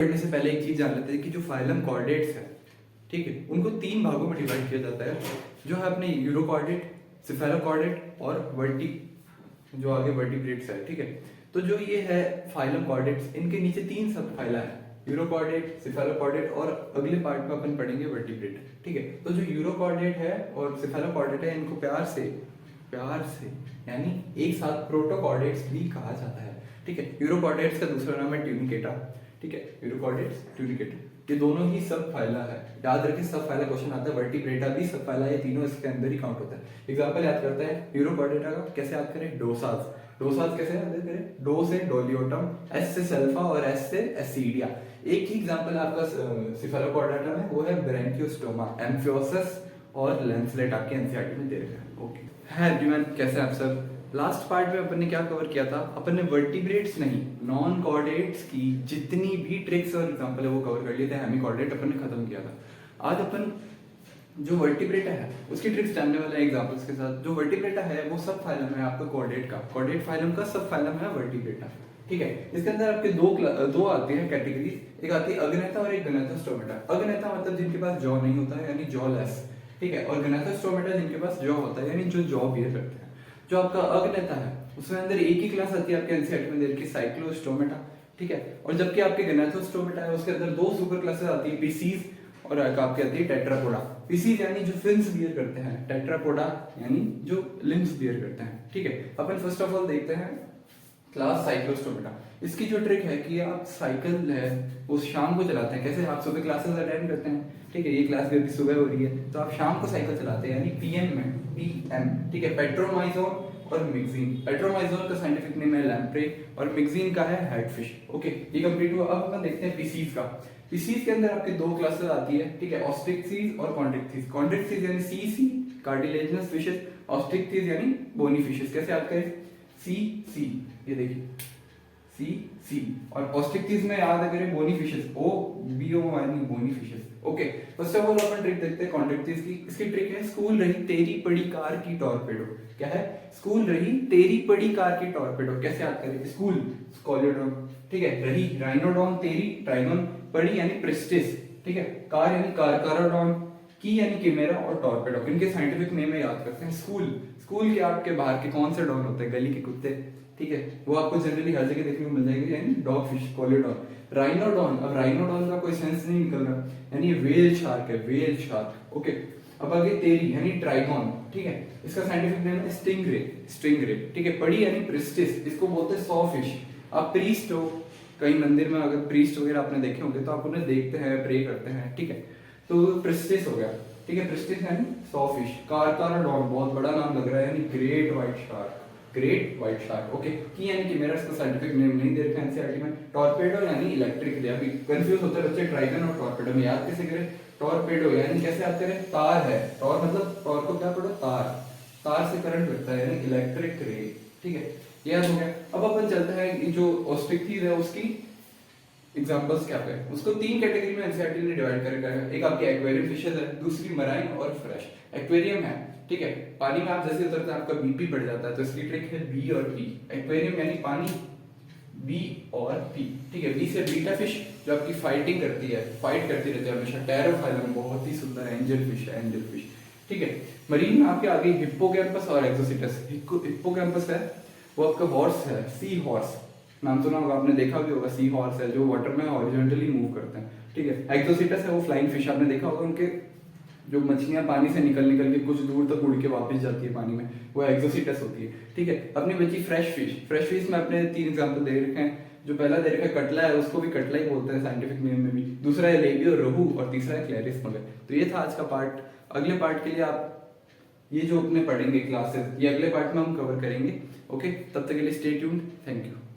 करने से पहले एक चीज जान लेते हैं कि जो फाइलम कॉर्डेट्स है, ठीक है, उनको 3 भागों में डिवाइड किया जाता है, जो है अपने यूरोकॉर्डेट, सिफेलोकॉर्डेट और जो आगे वर्टिब्रेट्स है, ठीक है। तो जो ये है फाइलम कॉर्डेट्स, इनके नीचे 3 सब फाइला है, यूरोकॉर्डेट, सिफेलोकॉर्डेट और अगले पार्ट में अपन पढ़ेंगे वर्टिब्रेट, ठीक है। तो जो यूरोकॉर्डेट है और सिफेलोकॉर्डेट है, इनको प्यार से यानी एक साथ प्रोटोकॉर्डेट्स भी कहा जाता है, ठीक है। यूरोकॉर्डेट्स का दूसरा नाम है ट्यूनिकेटा, ठीक है, यूरोकॉर्डेट्स, ट्यूनिकेटा, ये दोनों ही सब फाइला है। याद रखिए सब फाइला क्वेश्चन आता है, वर्टिब्रेटा भी सब फाइला है, ये तीनों इसके अंदर ही काउंट होता है। एग्जांपल याद करते हैं यूरोकॉर्डेटा का, कैसे याद करें, डोसाज कैसे याद करें, डो से डोलियोटम, एस से सल्फा और एस से एसिडिया। एक ही एग्जांपल आपका सिफेलोकॉर्डेटा में, वो है ब्रैंकियोस्टोमा, एम्फियोसिस और लैंसलेट, आपके एनसीईआरटी में दे रखे हैं। ओके है एवरीवन, कैसे आप सब। लास्ट पार्ट में अपन ने क्या कवर किया था, अपन ने वर्टिब्रेट्स नहीं, नॉन कॉर्डेट्स की जितनी भी ट्रिक्स और एग्जांपल है वो कवर कर लिए थे। हेमिकॉर्डेट अपन ने खत्म किया था। आज अपन जो वर्टिब्रेटा है उसकी ट्रिक्स जानने वाले हैं एग्जांपल्स के साथ। जो वर्टिब्रेटा है वो सब फाइलम है आपका कॉर्डेट फाइलम का सब फाइलम है वर्टिब्रेटा, ठीक है। इसके अंदर आपके दो आती है कैटेगरीज, एक आती है अग्नेता और एक गनाथोस्टोमेटा। अग्नेता मतलब जिनके पास जॉ नहीं होता है, यानी जॉलेस, ठीक है, और गनाथोस्टोमेटा जिनके पास जॉ होता है, यानी जो जॉ बियर करते हैं। जो आपका अग्नेता है उसमें अंदर एक ही क्लास आती है आपके एनसीईआरटी में दे रखी है, साइक्लोस्टोमेटा, ठीक है। और जबकि आपके गनाथोस्टोमेटा है उसके अंदर 2 सुपर क्लासेस आती है, पीसीज और आपकी आती है टेट्रापोडा। पीसीज यानी जो फिन्स बियर करते हैं, टेट्रापोडा यानी जो लिम्स बियर करते हैं, ठीक है। अपन फर्स्ट ऑफ ऑल देखते हैं क्लास साइक्लोस्टोमेटा। इसकी जो ट्रिक है कि आप साइकिल है वो शाम को चलाते हैं। कैसे, आप सुबह क्लासेस अटेंड करते हैं, ठीक है, ये क्लास भी अभी सुबह हो रही है, तो आप शाम को साइकिल चलाते हैं, यानी पीएम में, पीएम, ठीक है। पेट्रोमाइजोन और मिक्सिन, पेट्रोमाइजोन का साइंटिफिक नेम है लैम्प्रे और मिक्सिन का है हेडफिश। ओके, ये कंप्लीट हुआ। अब अपन देखते हैं पीसीज का। पीसीज के अंदर आपके 2 क्लासेस आती है, ठीक है, ऑस्ट्रिक्सीज और कॉन्ड्रिक्सीज। कॉन्ड्रिक्सीज यानी सी कार्टिलेजिनस फिशेस, ऑस्ट्रिक्सीज यानी बोनी फिशेस। कैसे याद करें, सी, ये देखिए सी और ऑस्ट्रिक्टीज में याद करें बोनी फिशेस, OBO यानी bony fishes. Okay, first of all अपन ट्रिक देखते हैं कॉन्ट्रिक्टीज की। इसकी ट्रिक है स्कूल रही तेरी पड़ी कार की टॉर्पेडो। क्या है, स्कूल रही तेरी पड़ी कार की टॉर्पेडो। कैसे याद करें, स्कूल स्कॉलियोड्रोम, ठीक है, रही राइनोडॉन, तेरी ट्राइगोन, पड़ी यानी प्रिस्टिस, ठीक है, कार यानी काराडॉन, की यानी किमेरा और टॉर्पेडो। इनके साइंटिफिक नेम में याद करते हैं। स्कूल के आपके बाहर के कौन से डॉन होते हैं, गली के कुत्ते, ठीक है, वो आपको जनरली हर जगह देखने को मिल जाएंगे, यानी डॉग फिश, कोलिडॉन। राइनोडॉन, अब राइनोडॉन का कोई सेंस नहीं निकल रहा, यानी वेल शार्क है, वेल शार्क। ओके, अब आगे तेरी यानी ट्राइगॉन, ठीक है, इसका साइंटिफिक नेम है स्टिंगरे, ठीक है। पड़ी यानी प्रिस्टिस, इसको बोलते हैं सॉ फिश। आप प्रीस्ट हो, कहीं मंदिर में अगर प्रीस्ट वगैरह आपने देखे होंगे तो आप उन्हें देखते हैं, प्रे करते हैं, ठीक है, तो प्रिस्टिस हो गया, ठीक है। प्रिस्टिस यानी सॉ फिश। कारकाराडॉन, बहुत बड़ा नाम लग रहा है, यानी ग्रेट व्हाइट शार्क। ओके, की यानी कि मेरा इसका साइंटिफिक नेम नहीं दे रखा एनसीईआरटी में। टॉर्पेडो यानी इलेक्ट्रिक, अभी कंफ्यूज होते हैं बच्चे ट्राइगन और टॉर्पेडो में। याद कैसे करें, टॉर्पेडो यानी कैसे याद करें, तार है, टॉर मतलब टॉर को क्या पढ़ो, तार से करंट लगता है, यानी इलेक्ट्रिक रे, ठीक है, ये याद हो गया। अब अपन चलते हैं जो ऑस्ट्रिक्टीज है उसकी एग्जांपल्स क्या है। उसको 3 कैटेगरी में एनसीईआरटी ने डिवाइड कर रखा है। एक आपकी एक्वेरियम फिशेस है, दूसरी मराइन और फ्रेश। एक्वेरियम है, ठीक है, पानी में आप जैसे उतरते हैं आपका बीपी बढ़ जाता है, तो इसकी ट्रिक है बी और पी। एक्वेरियम यानी पानी, बी और पी, ठीक है। बी से बीटा फिश जो आपकी फाइटिंग करती है, फाइट करती रहती है हमेशा, टेरोफाइलम, बहुत ही सुंदर एंजल फिश, ठीक है। मरीन में आपके आगे हिप्पोकैम्पस और एक्सोसिटस। हिप्पोकैम्पस है वो आपका हॉर्स है, सी हॉर्स, नाम सुना होगा आपने, देखा भी होगा, सी हॉर्स है जो वाटर में हॉरिजॉन्टली मूव करते हैं, ठीक है। एक्सोसिटस है वो फ्लाइंग फिश, आपने देखा होगा, उनके जो मछलियां पानी से निकल के कुछ दूर तक उड़ के वापस जाती है पानी में, वो एक्सोसिटस होती है, ठीक है। अपनी बची फ्रेश फिश में अपने 3 एग्जांपल दे रखे हैं। जो पहला दे रखा है कटला है, उसको भी कटला ही बोलते हैं साइंटिफिक नेम में भी। दूसरा है लेबियो रोहू और तीसरा है क्लैरिस मगर। तो ये था आज का पार्ट। अगले पार्ट के लिए आप ये जो अपने पढ़ेंगे क्लासेस, ये अगले पार्ट में हम कवर करेंगे। ओके, तब तक के लिए स्टे ट्यून्ड, थैंक यू।